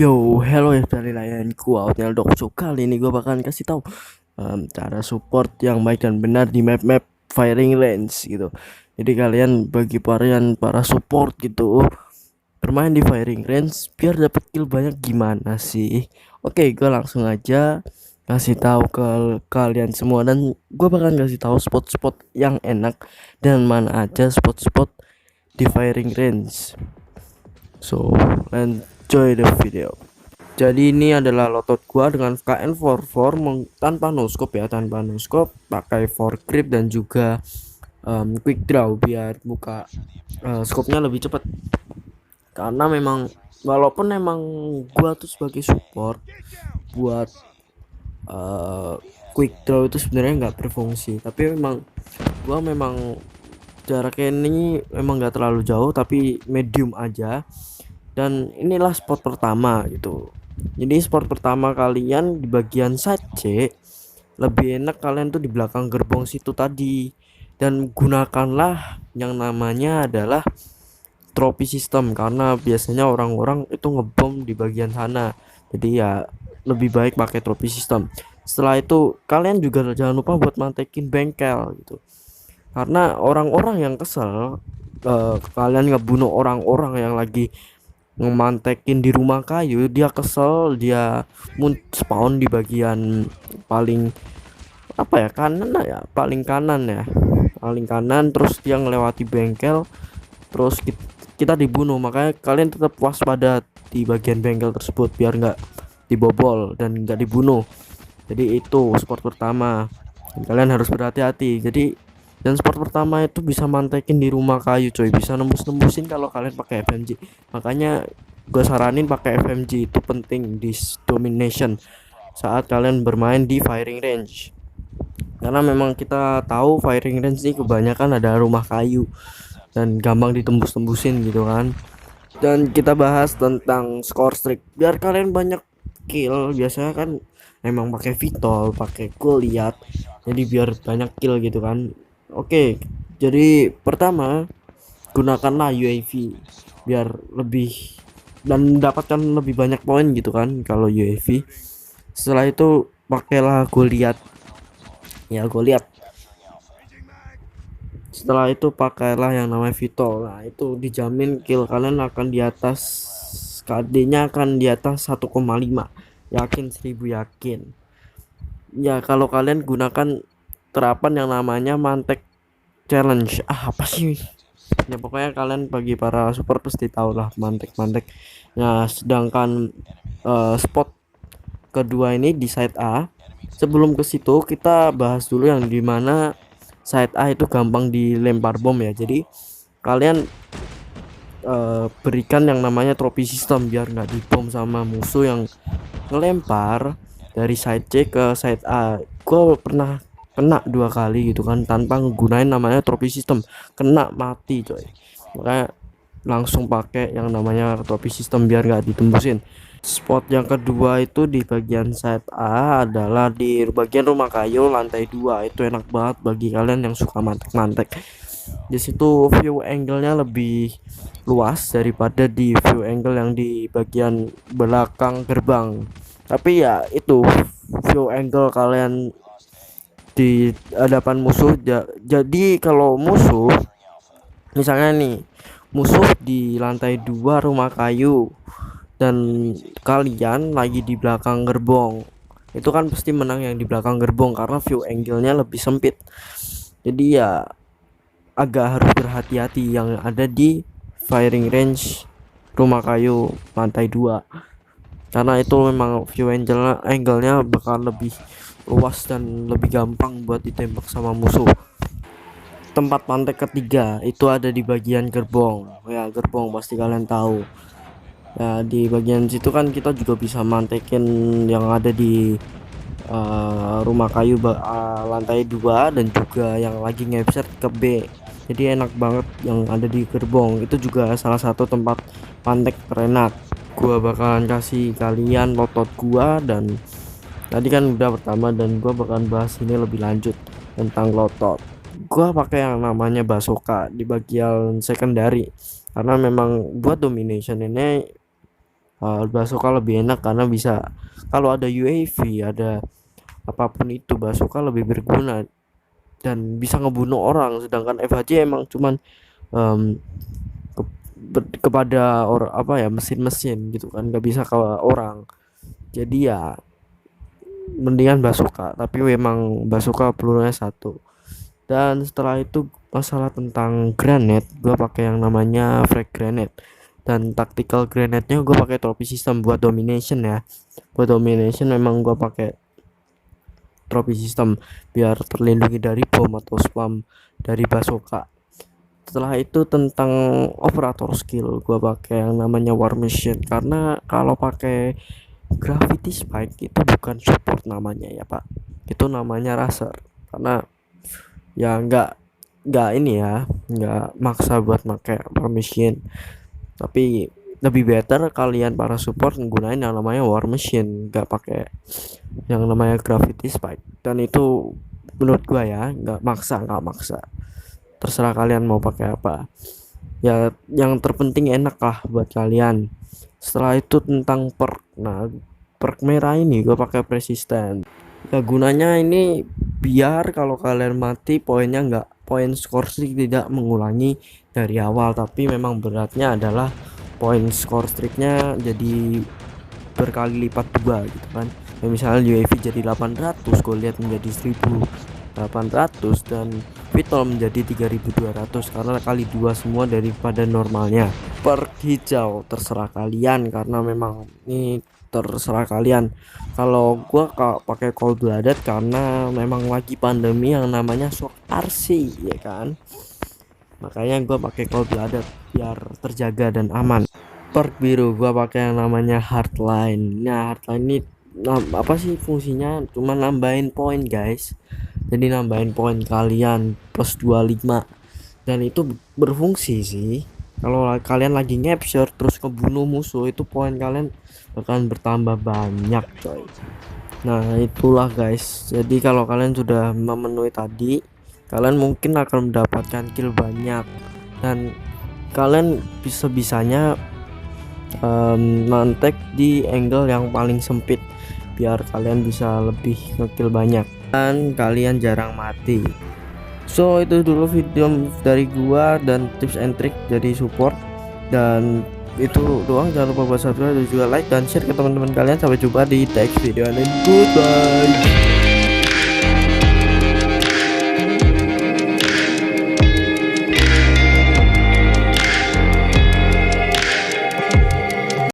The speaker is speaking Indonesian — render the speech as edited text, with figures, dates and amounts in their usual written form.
Yo, hello ya dari layanku Outnel Dog. So kali ini gue bakalan kasih tahu cara support yang baik dan benar di map-map firing range gitu. Jadi kalian bagi para support gitu bermain di firing range biar dapat kill banyak gimana sih? Oke, gue langsung aja kasih tahu ke kalian semua dan gue bakalan kasih tahu spot-spot yang enak dan mana aja spot-spot di firing range. So, enjoy the video. Jadi ini adalah lotot gua dengan KN44 tanpa no scope ya, tanpa no scope, pakai foregrip dan juga quick draw biar buka scope-nya lebih cepat. Karena memang walaupun memang gua tuh sebagai support buat eh, quick draw itu sebenarnya nggak berfungsi, tapi memang jaraknya ini memang nggak terlalu jauh tapi medium aja. Dan inilah spot pertama gitu. Jadi spot pertama kalian di bagian side C, lebih enak kalian tuh di belakang gerbong situ tadi, dan gunakanlah yang namanya adalah trofi system karena biasanya orang-orang itu ngebom di bagian sana. Jadi ya lebih baik pakai trofi system. Setelah itu kalian juga jangan lupa buat mantekin bengkel gitu, karena orang-orang yang kesel kalian ngebunuh orang-orang yang lagi ngemantekin di rumah kayu, dia kesel, dia spawn di bagian paling apa ya, kanan ya, paling kanan, terus dia ngelewati bengkel, terus kita dibunuh. Makanya kalian tetap waspada di bagian bengkel tersebut biar nggak dibobol dan nggak dibunuh. Jadi itu sport pertama, dan kalian harus berhati-hati. Dan sport pertama itu bisa mantekin di rumah kayu coy, bisa nembus-nembusin kalau kalian pakai FMG. Makanya gue saranin pakai FMG, itu penting di domination saat kalian bermain di firing range. Karena memang kita tahu firing range ini kebanyakan ada rumah kayu dan gampang ditembus-tembusin gitu kan. Dan kita bahas tentang score streak biar kalian banyak kill. Biasanya kan emang pakai Vitol, pakai Goliath, jadi biar banyak kill gitu kan. Oke, jadi pertama gunakanlah UAV biar lebih dan mendapatkan lebih banyak poin gitu kan kalau UAV. Setelah itu pakailah Goliath, ya Goliath. Setelah itu pakailah yang namanya Vitol. Nah, itu dijamin kill kalian akan di atas, KD-nya akan di atas 1,5. Yakin 1000 yakin. Ya kalau kalian gunakan terapan yang namanya mantek challenge. Apa sih? Ya pokoknya kalian bagi para support pasti tahu lah mantek-mantek. Nah, sedangkan spot kedua ini di side A. Sebelum ke situ kita bahas dulu yang dimana side A itu gampang dilempar bom ya. Jadi kalian berikan yang namanya trofi system biar nggak dibom sama musuh yang ngelempar dari side C ke side A. Gue pernah kena 2 kali gitu kan tanpa nggunain namanya trofi system, kena mati coy. Makanya langsung pakai yang namanya trofi system biar nggak ditembusin. Spot yang kedua itu di bagian side A adalah di bagian rumah kayu lantai 2. Itu enak banget bagi kalian yang suka mantek-mantek. Di situ view angle-nya lebih luas daripada di view angle yang di bagian belakang gerbang. Tapi ya itu view angle kalian di hadapan musuh. Jadi kalau musuh misalnya nih, musuh di lantai 2 rumah kayu dan kalian lagi di belakang gerbong, itu kan pasti menang yang di belakang gerbong karena view angle-nya lebih sempit. Jadi ya agak harus berhati-hati yang ada di firing range rumah kayu lantai 2, karena itu memang view angle-nya bakal lebih luas dan lebih gampang buat ditembak sama musuh. Tempat pantai ketiga itu ada di bagian gerbong ya, gerbong pasti kalian tahu ya. Di bagian situ kan kita juga bisa mantekin yang ada di rumah kayu lantai 2 dan juga yang lagi ngeset ke B. Jadi enak banget yang ada di gerbong. Itu juga salah satu tempat pantek terenak. Gua bakalan kasih kalian lotot gua, dan tadi kan udah pertama, dan gua bakalan bahas ini lebih lanjut tentang lotot. Gua pakai yang namanya basoka di bagian secondary karena memang buat domination ini bazooka lebih enak karena bisa, kalau ada UAV, ada apapun itu, bazooka lebih berguna dan bisa ngebunuh orang, sedangkan FHJ emang cuman em, kepada orang apa ya, mesin-mesin gitu kan, nggak bisa ke orang. Jadi ya mendingan bazooka, tapi memang bazooka pelurunya satu. Dan setelah itu masalah tentang granat, gua pakai yang namanya frag granate, dan tactical granate-nya gua pakai trophy system buat domination ya. Buat domination memang gua pakai trophy system biar terlindungi dari bom atau spam dari bazooka. Setelah itu tentang operator skill, gua pakai yang namanya war machine, karena kalau pakai gravity spike itu bukan support namanya ya pak, itu namanya raser. Karena ya nggak ini ya, nggak maksa buat pakai war machine, tapi lebih better kalian para support nggunain yang namanya war machine, nggak pakai yang namanya gravity spike. Dan itu menurut gua ya nggak maksa, terserah kalian mau pakai apa ya, yang terpenting enak lah buat kalian. Setelah itu tentang perk, nah perk merah ini gue pakai persisten ya, gunanya ini biar kalau kalian mati poin skor streak tidak mengulangi dari awal, tapi memang beratnya adalah poin skor streaknya jadi berkali lipat dua gitu kan ya. Misalnya UAV jadi 800, gue lihat menjadi 1800, dan Vitol menjadi 3200 karena kali dua semua daripada normalnya. Perk hijau terserah kalian, karena memang ini terserah kalian. Kalau gua pakai cold blooded karena memang lagi pandemi yang namanya shock RC ya kan, makanya gua pakai cold blooded biar terjaga dan aman. Perk biru gua pakai yang namanya hardline. Nah hardline ini apa sih fungsinya, cuma nambahin poin guys, jadi nambahin poin kalian plus 25, dan itu berfungsi sih kalau kalian lagi capture terus kebunuh musuh, itu poin kalian akan bertambah banyak coy. Nah itulah guys, jadi kalau kalian sudah memenuhi tadi, kalian mungkin akan mendapatkan kill banyak, dan kalian bisa-bisanya mantek di angle yang paling sempit biar kalian bisa lebih ngekill banyak dan kalian jarang mati. So itu dulu video dari gua dan tips and trick jadi support, dan itu doang. Jangan lupa buat subscribe dan juga like dan share ke teman-teman kalian. Sampai jumpa di next video, and goodbye.